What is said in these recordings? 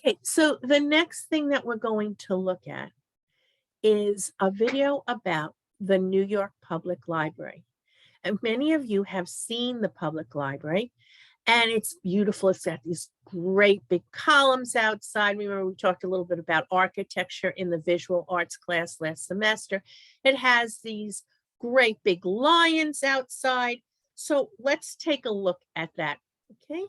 Okay, so the next thing that we're going to look at is a video about the New York Public Library. And many of you have seen the public library, and it's beautiful. It's got these great big columns outside. Remember, we talked a little bit about architecture in the visual arts class last semester. It has these great big lions outside. So let's take a look at that. Okay.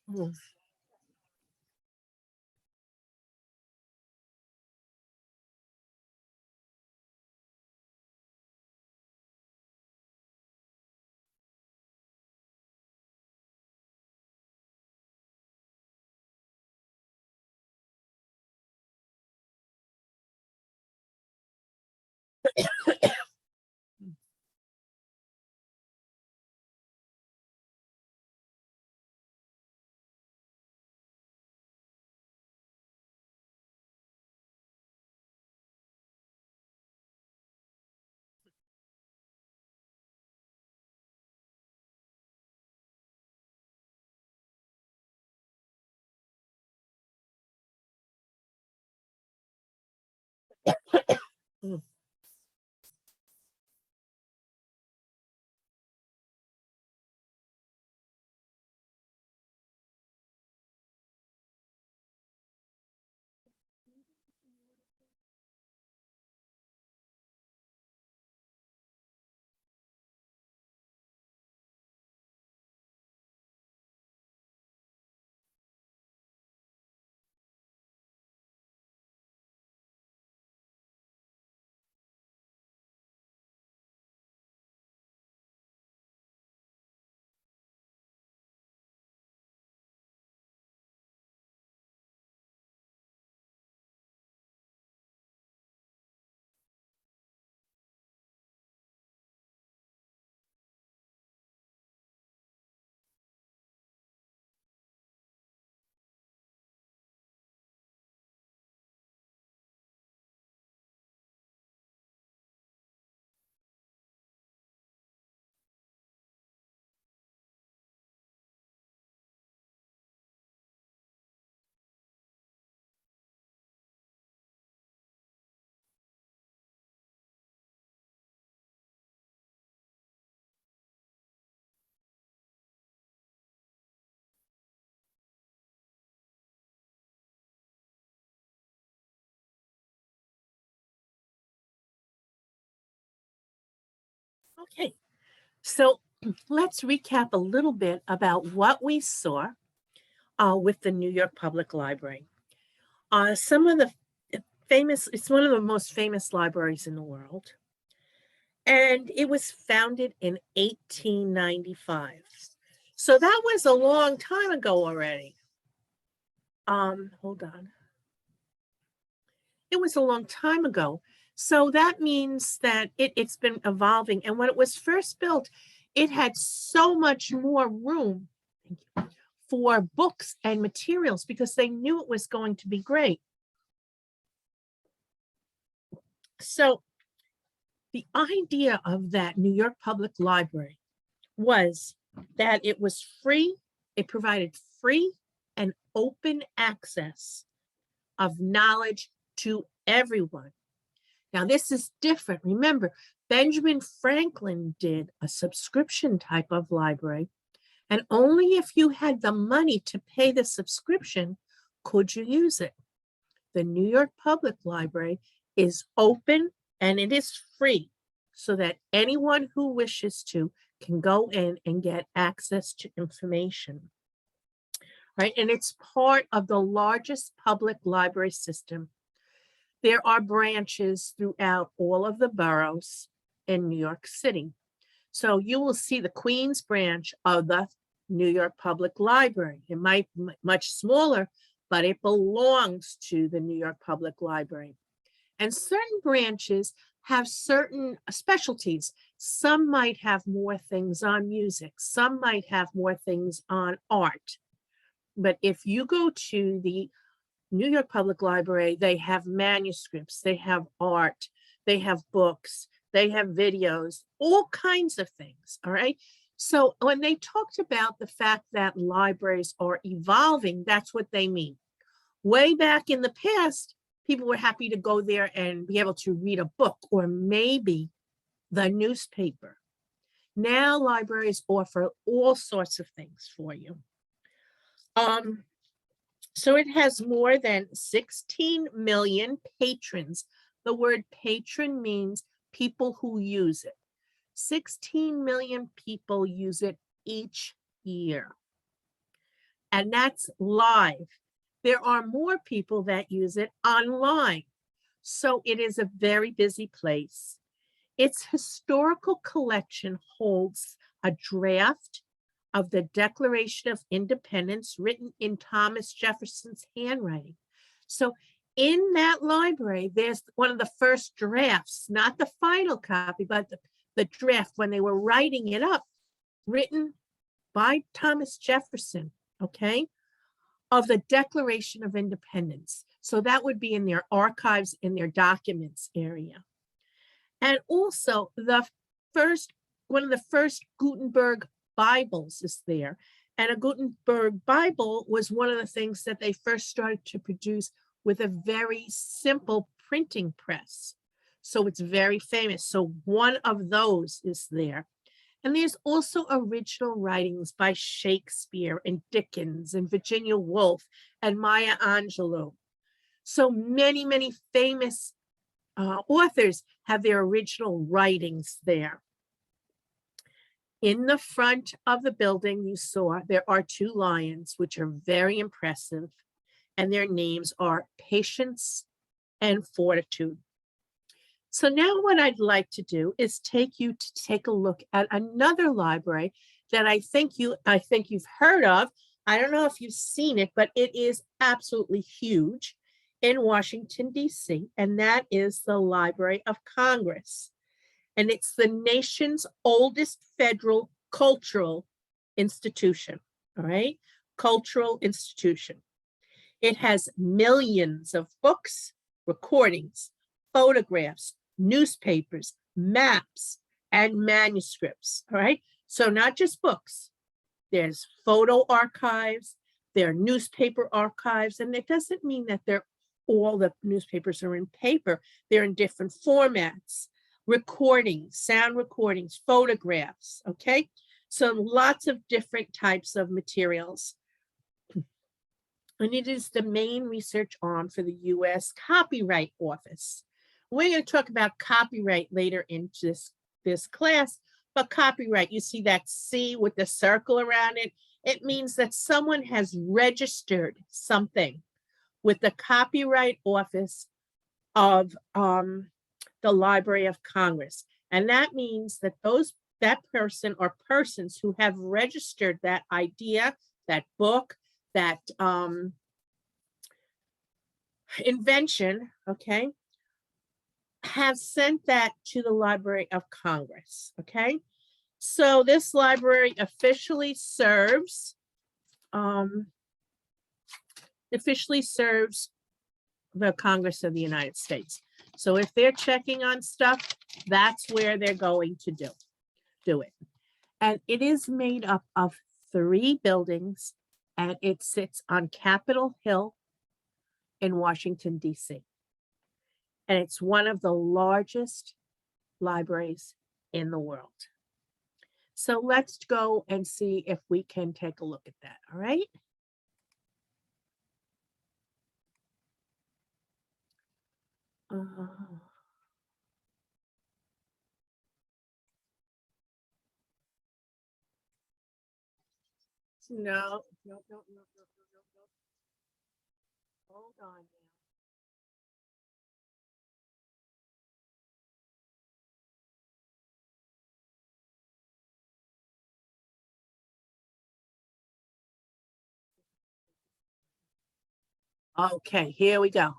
Mm. Mm. Okay, so let's recap a little bit about what we saw with the New York Public Library. Some of the famous, it's one of the most famous libraries in the world, and it was founded in 1895. So that was a long time ago already. Hold on. It was a long time ago. So that means that it's been evolving. And when it was first built, it had so much more room for books and materials because they knew it was going to be great. So the idea of that New York Public Library was that it was free, it provided free and open access of knowledge to everyone. Now, this is different. Remember, Benjamin Franklin did a subscription type of library, and only if you had the money to pay the subscription could you use it. The New York Public Library is open and it is free so that anyone who wishes to can go in and get access to information. Right? And it's part of the largest public library system. There are branches throughout all of the boroughs in New York City. So you will see the Queens branch of the New York Public Library. It might be much smaller, but it belongs to the New York Public Library. And certain branches have certain specialties. Some might have more things on music. Some might have more things on art. But if you go to the New York Public Library, they have manuscripts, they have art, they have books, they have videos, all kinds of things, all right? So when they talked about the fact that libraries are evolving, that's what they mean. Way back in the past, people were happy to go there and be able to read a book or maybe the newspaper. Now libraries offer all sorts of things for you. So it has more than 16 million patrons. The word patron means people who use it. 16 million people use it each year. And that's live. There are more people that use it online. So it is a very busy place. Its historical collection holds a draft of the Declaration of Independence written in Thomas Jefferson's handwriting. So in that library, there's one of the first drafts, not the final copy, but the draft when they were writing it up, written by Thomas Jefferson, okay, of the Declaration of Independence. So that would be in their archives, in their documents area. And also one of the first Gutenberg Bibles is there. And a Gutenberg Bible was one of the things that they first started to produce with a very simple printing press. So it's very famous. So one of those is there. And there's also original writings by Shakespeare and Dickens and Virginia Woolf and Maya Angelou. So many, many famous authors have their original writings there. In the front of the building, you saw there are two lions, which are very impressive, and their names are Patience and Fortitude. So now what I'd like to do is take you to take a look at another library that I think you've heard of. I don't know if you've seen it, but it is absolutely huge in Washington, D.C., and that is the Library of Congress. And it's the nation's oldest federal cultural institution, all right? Cultural institution. It has millions of books, recordings, photographs, newspapers, maps, and manuscripts, all right? So not just books. There's photo archives, there are newspaper archives, and it doesn't mean that all the newspapers are in paper. They're in different formats. Recordings, sound recordings, photographs, okay? So lots of different types of materials. And it is the main research arm for the U.S. Copyright Office. We're going to talk about copyright later in this class, But copyright, you see that C with the circle around it? It means that someone has registered something with the Copyright Office of the Library of Congress. And that means that that person or persons who have registered that idea, that book, that invention, okay, have sent that to the Library of Congress, okay? So this library officially serves the Congress of the United States. So if they're checking on stuff, that's where they're going to do it. And it is made up of 3 buildings, and it sits on Capitol Hill in Washington, D.C. And it's one of the largest libraries in the world. So let's go and see if we can take a look at that, all right? No. Hold on now. Okay, here we go.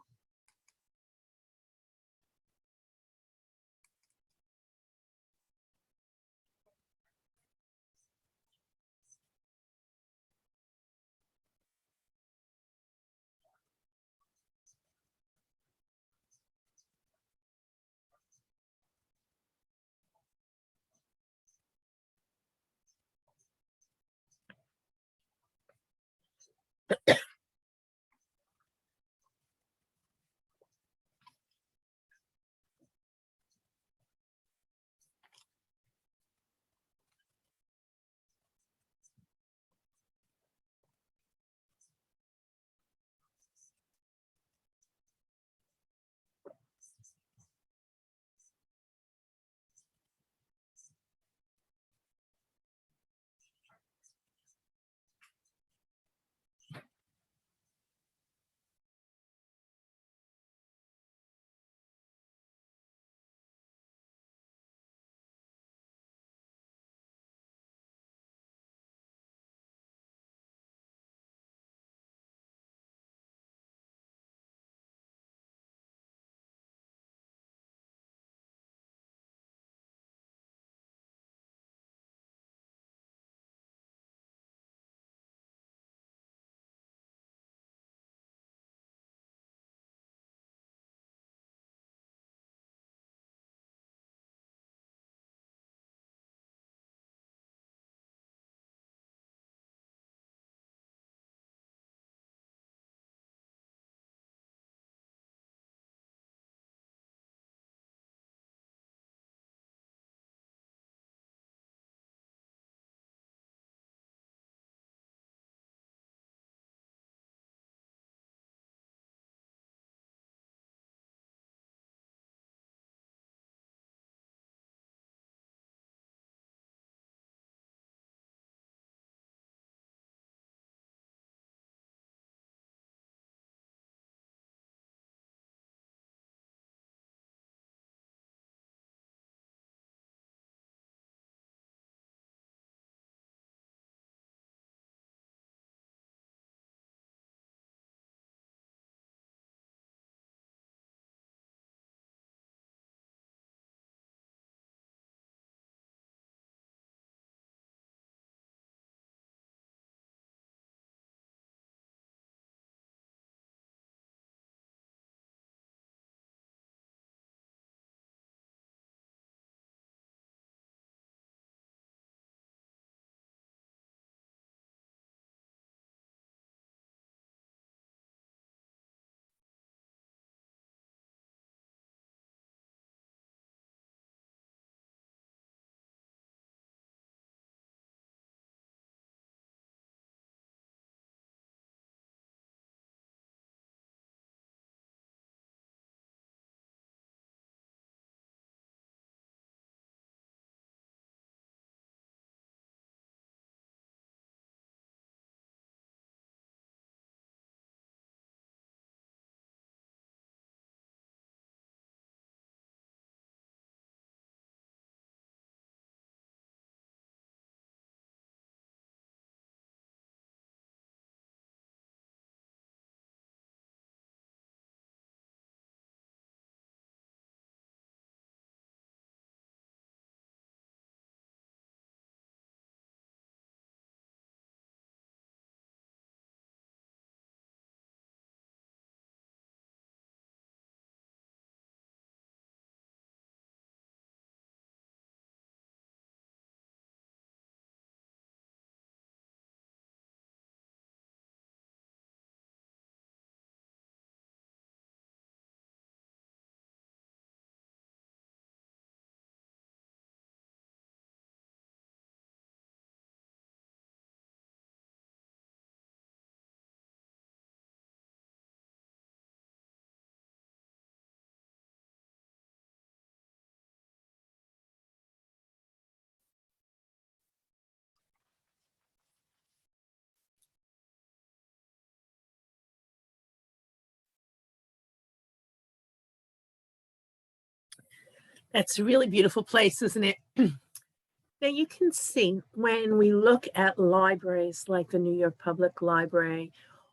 That's a really beautiful place, isn't it? Now you can see when we look at libraries like the New York Public Library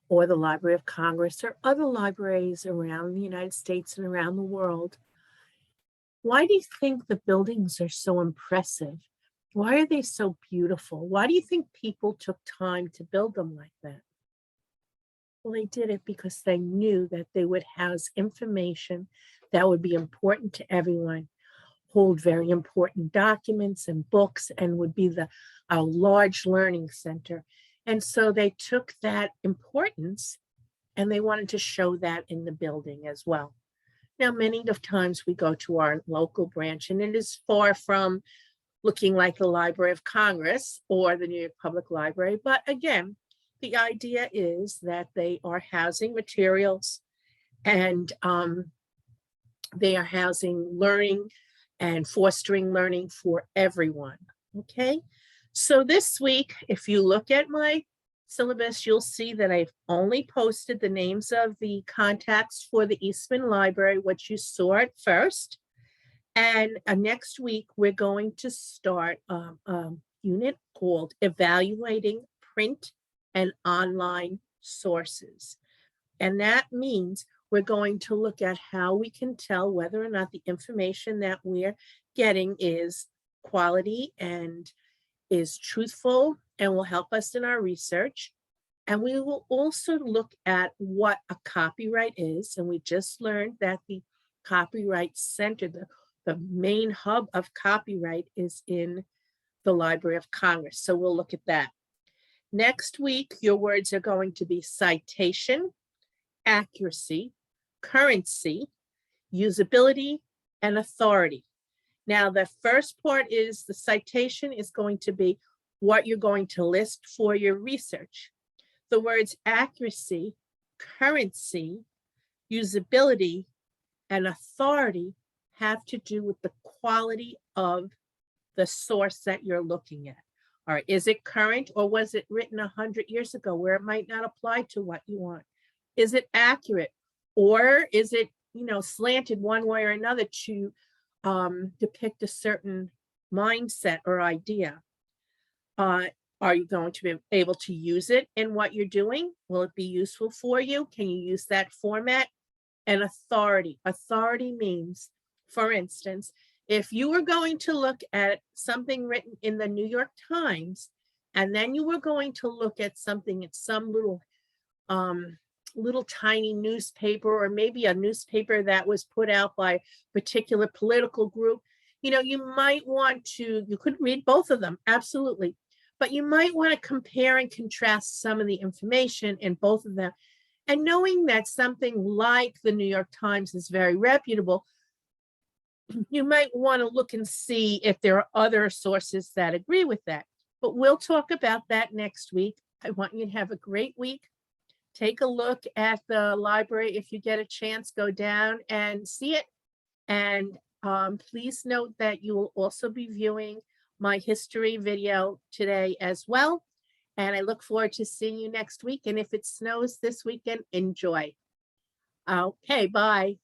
or the Library of Congress or other libraries around the United States and around the world, why do you think the buildings are so impressive? Why are they so beautiful? Why do you think people took time to build them like that? Well, they did it because they knew that they would house information that would be important to everyone, hold very important documents and books, and would be a large learning center. And so they took that importance and they wanted to show that in the building as well. Now, many of times we go to our local branch and it is far from looking like the Library of Congress or the New York Public Library. But again, the idea is that they are housing materials and they are housing learning and fostering learning for everyone, okay? So this week, if you look at my syllabus, you'll see that I've only posted the names of the contacts for the Eastman Library, which you saw at first. And next week, we're going to start a unit called Evaluating Print and Online Sources. And that means we're going to look at how we can tell whether or not the information that we're getting is quality and is truthful and will help us in our research. And we will also look at what a copyright is. And we just learned that the Copyright Center, the main hub of copyright, is in the Library of Congress. So we'll look at that. Next week, your words are going to be citation, accuracy, currency, usability, and authority. Now, the first part is the citation is going to be what you're going to list for your research. The words accuracy, currency, usability, and authority have to do with the quality of the source that you're looking at. All right, is it current or was it written 100 years ago where it might not apply to what you want? Is it accurate or is it, slanted one way or another to depict a certain mindset or idea? Are you going to be able to use it in what you're doing? Will it be useful for you? Can you use that format? And authority. Authority means, for instance, if you were going to look at something written in the New York Times, and then you were going to look at something at some little tiny newspaper, or maybe a newspaper that was put out by a particular political group, you might want to, you could read both of them, absolutely. But you might want to compare and contrast some of the information in both of them. And knowing that something like the New York Times is very reputable, you might want to look and see if there are other sources that agree with that. But we'll talk about that next week. I want you to have a great week. Take a look at the library. If you get a chance, go down and see it. And please note that you will also be viewing my history video today as well. And I look forward to seeing you next week. And if it snows this weekend, enjoy. Okay, bye.